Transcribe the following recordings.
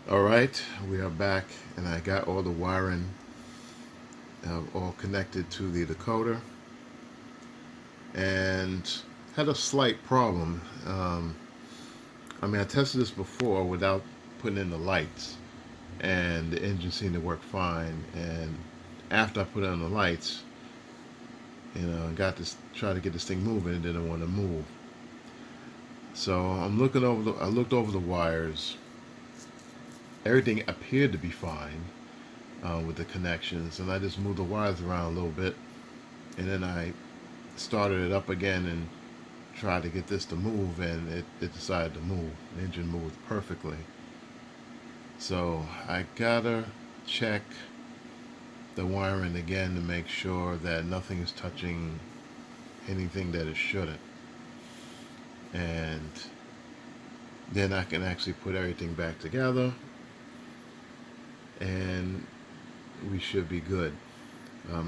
Alright, we are back, and I got all the wiring all connected to the decoder, and had a slight problem. I tested this before without putting in the lights, and the engine seemed to work fine. And after I put on the lights, got this, try to get this thing moving, it didn't want to move. So I looked over the wires. Everything appeared to be fine with the connections, and I just moved the wires around a little bit, and then I started it up again and tried to get this to move, and it decided to move. The engine moved perfectly. So I gotta check the wiring again to make sure that nothing is touching anything that it shouldn't, and then I can actually put everything back together, and we should be good.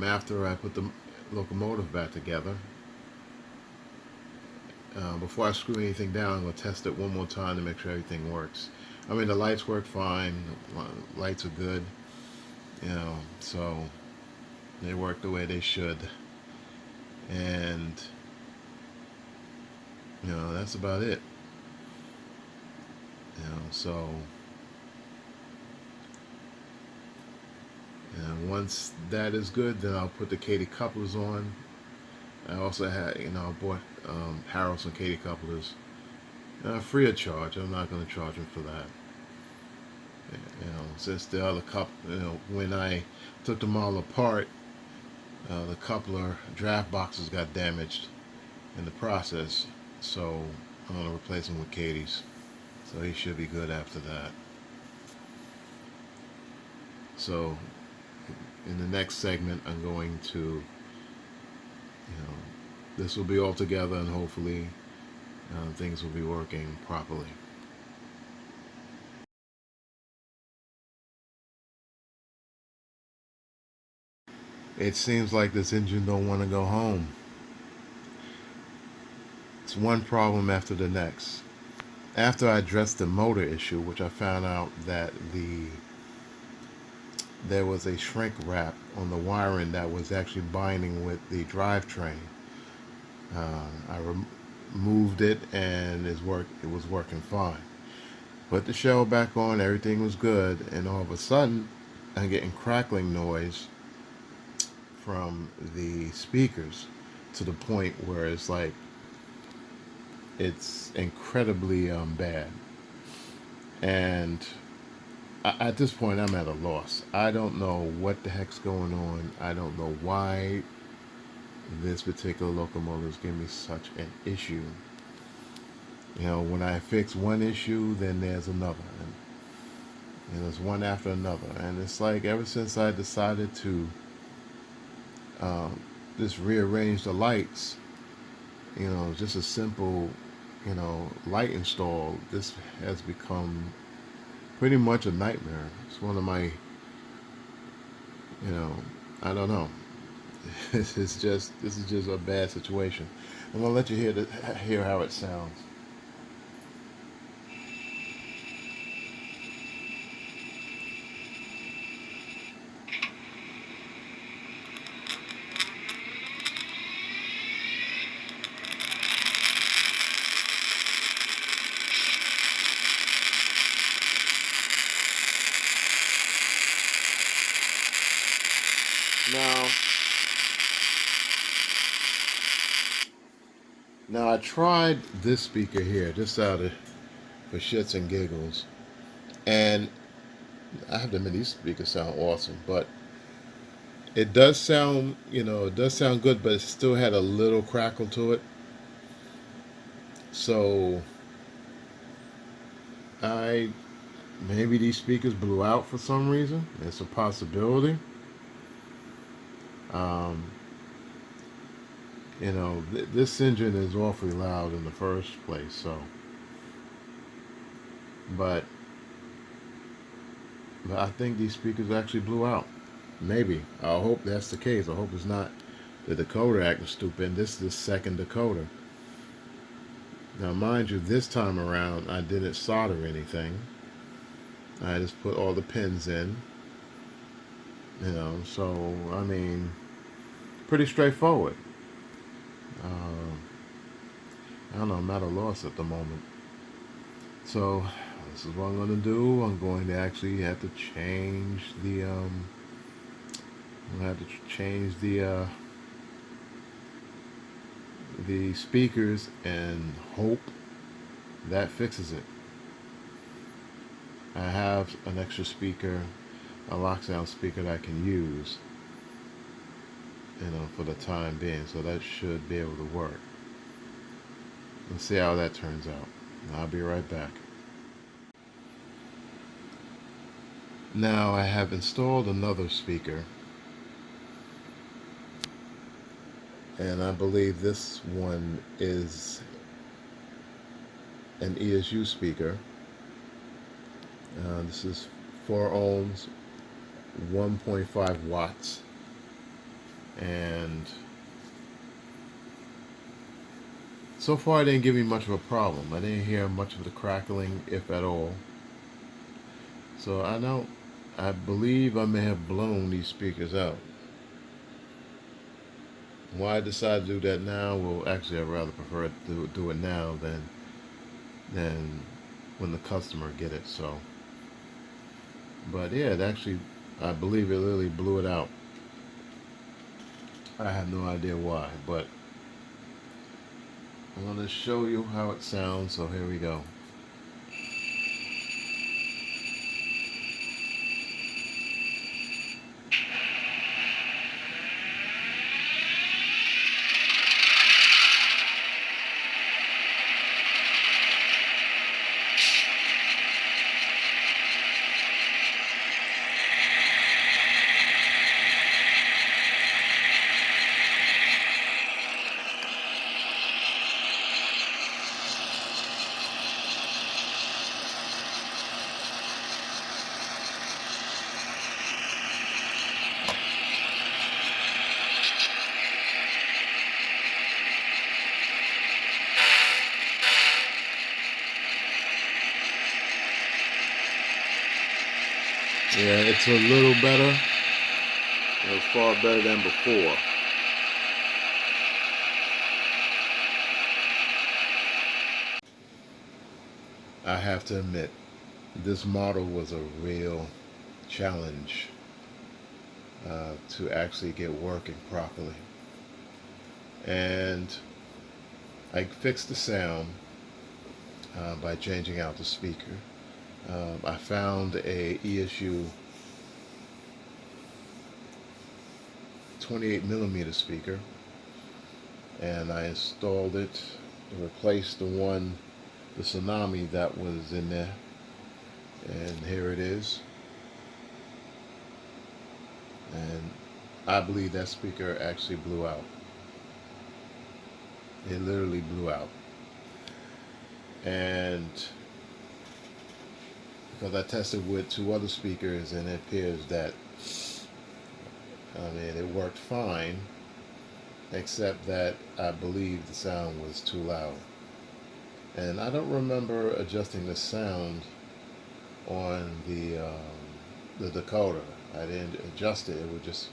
After I put the locomotive back together, before I screw anything down, I'm going to test it one more time to make sure everything works. The lights work fine. Lights are good, so they work the way they should. And, that's about it. So, once that is good, then I'll put the Katy Couplers on. I also had, I bought Harrelson Katy Couplers free of charge. I'm not going to charge them for that. Since the other when I took them all apart, the coupler draft boxes got damaged in the process. So I'm going to replace them with Katy's. So he should be good after that. So in the next segment, I'm going to, this will be all together, and hopefully things will be working properly. It seems like this engine don't want to go home. It's one problem after the next. After I addressed the motor issue, which I found out that there was a shrink wrap on the wiring that was actually binding with the drivetrain. I removed it, and it was working fine. Put the shell back on, everything was good, and all of a sudden, I'm getting crackling noise from the speakers to the point where it's like it's incredibly bad. And at this point, I'm at a loss. I don't know what the heck's going on. I don't know why this particular locomotive is giving me such an issue. When I fix one issue, then there's another, and there's one after another, and it's like ever since I decided to just rearrange the lights, just a simple, light install, this has become pretty much a nightmare. It's one of my, you know, I don't know. This is just a bad situation. I'm gonna let you hear how it sounds. Now, I tried this speaker here just for shits and giggles, and I have to admit these speakers sound awesome, but it does sound good, but it still had a little crackle to it. So I maybe these speakers blew out for some reason. It's a possibility. Um, this engine is awfully loud in the first place. So, but I think these speakers actually blew out. Maybe. I hope that's the case. I hope it's not the decoder acting stupid. This is the second decoder. Now, mind you, this time around I didn't solder anything. I just put all the pins in, so I mean, pretty straightforward. uh, I don't know, I'm at a loss at the moment. So this is what I'm going to do. I'm going to actually have to change the speakers and hope that fixes it. I have an extra speaker, a lock sound speaker that I can use, for the time being, so that should be able to work. Let's see how that turns out. I'll be right back. Now I have installed another speaker, and I believe this one is an ESU speaker. This is 4 ohms, 1.5 watts, and so far it didn't give me much of a problem. I didn't hear much of the crackling, if at all. So I believe I may have blown these speakers out. Why I decided to do that now? Well, actually, I'd rather prefer to do it now than when the customer get it. So, but yeah, it actually, I believe it literally blew it out. I have no idea why, but I'm going to show you how it sounds. So here we go. Yeah, it's a little better. It was far better than before. I have to admit, this model was a real challenge to actually get working properly. And I fixed the sound by changing out the speaker. I found a ESU 28 millimeter speaker, and I installed it, replaced the Tsunami that was in there, and here it is. And I believe that speaker actually blew out. It literally blew out. And because I tested with 2 other speakers, and it appears that it worked fine, except that I believe the sound was too loud. And I don't remember adjusting the sound on the decoder. I didn't adjust it. It would just,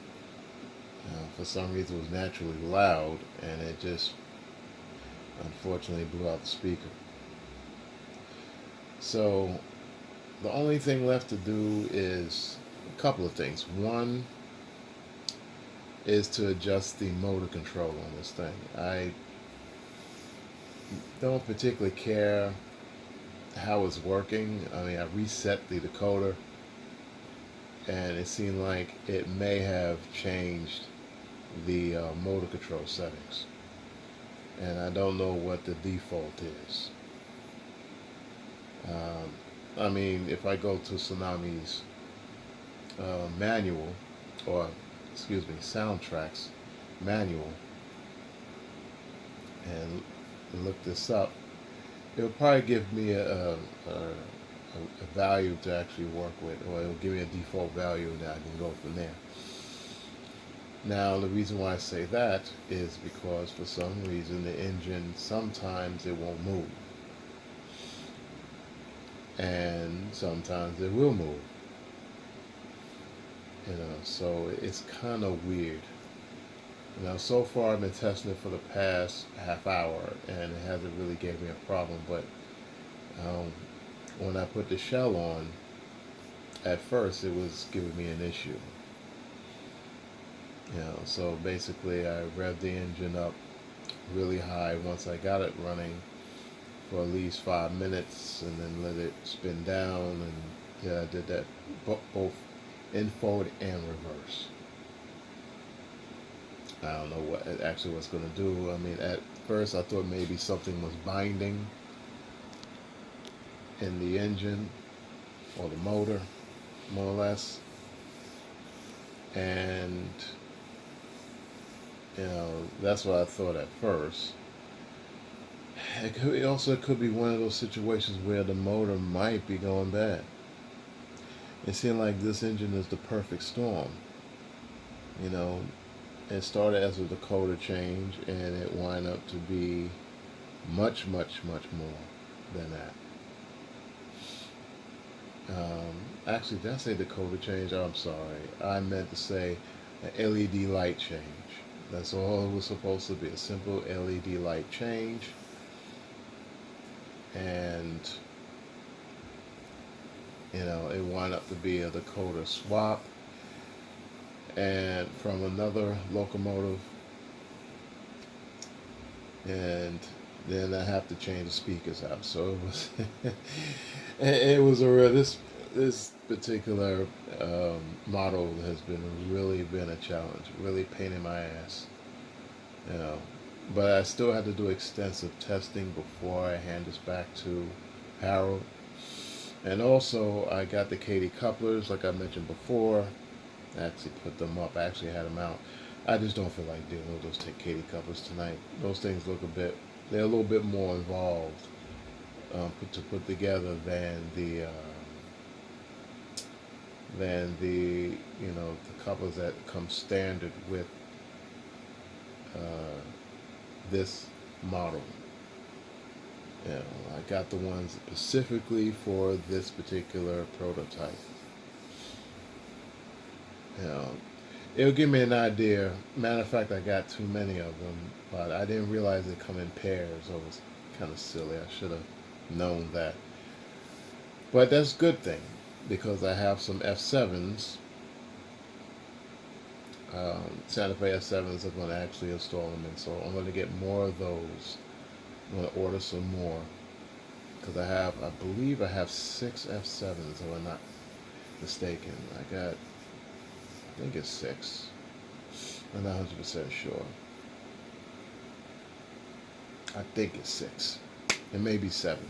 for some reason, it was naturally loud, and it just unfortunately blew out the speaker. So the only thing left to do is a couple of things. One is to adjust the motor control on this thing. I don't particularly care how it's working. I reset the decoder, and it seemed like it may have changed the motor control settings, and I don't know what the default is. If I go to Tsunami's manual, or excuse me, soundtracks manual, and look this up, it will probably give me a value to actually work with, or it will give me a default value that I can go from there. Now, the reason why I say that is because for some reason the engine, sometimes it won't move. and sometimes it will move. So it's kind of weird. So far I've been testing it for the past half hour, and it hasn't really gave me a problem. But um, when I put the shell on, at first it was giving me an issue. So basically I revved the engine up really high once I got it running for at least 5 minutes, and then let it spin down, and yeah, I did that both in forward and reverse. I don't know what it actually was going to do. I mean, at first I thought maybe something was binding in the engine or the motor, more or less. And that's what I thought at first. It also could be one of those situations where the motor might be going bad. It seemed like this engine is the perfect storm. You know, it started as a Dakota change, and it wound up to be much, much, much more than that. Actually, did I say Dakota change? Oh, I'm sorry. I meant to say an LED light change. That's all it was supposed to be, a simple LED light change. And it wound up to be a Dakota swap, and from another locomotive, and then I have to change the speakers out. So it was it was a real, this particular model has really been a challenge, really pain in my ass, but I still had to do extensive testing before I hand this back to Harold. And also I got the Katy Couplers, like I mentioned before. I actually put them up. I actually had them out. I just don't feel like dealing with those Katy Couplers tonight. Those things look they're a little bit more involved to put together than the the couplers that come standard with this model. I got the ones specifically for this particular prototype. It'll give me an idea. Matter of fact, I got too many of them, but I didn't realize they come in pairs. So it was kind of silly. I should have known that. But that's a good thing, because I have some F7s. Santa Fe F7s. I'm going to actually install them in, so I'm going to get more of those. I'm going to order some more, because I believe I have 6 F7s, if I'm not mistaken. I think it's 6. I'm not 100% sure. I think it's 6. It may be 7.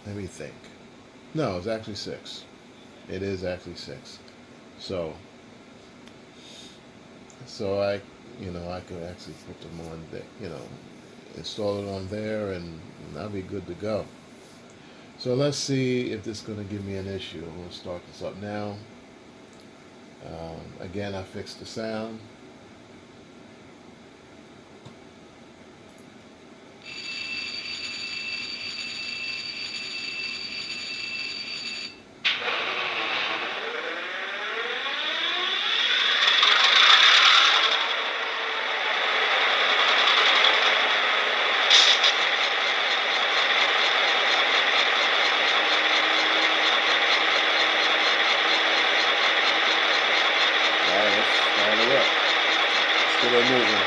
Let me think. No, it's actually 6. It is actually 6. So I could actually put them on there, install it on there, and I'll be good to go. So let's see if this is going to give me an issue. We'll start this up now. Again, I fixed the sound. Still moving.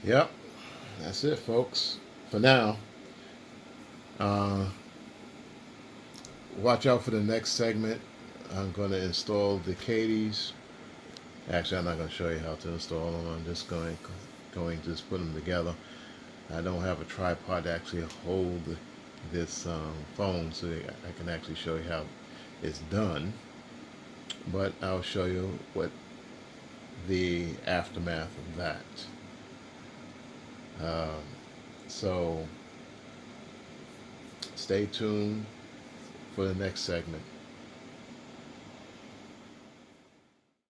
Yep, that's it, folks. For now, uh, watch out for the next segment. I'm going to install the Katys. Actually, I'm not going to show you how to install them. I'm just going to just put them together. I don't have a tripod to actually hold this phone, so I can actually show you how it's done. But I'll show you what the aftermath of that. Um, so stay tuned for the next segment.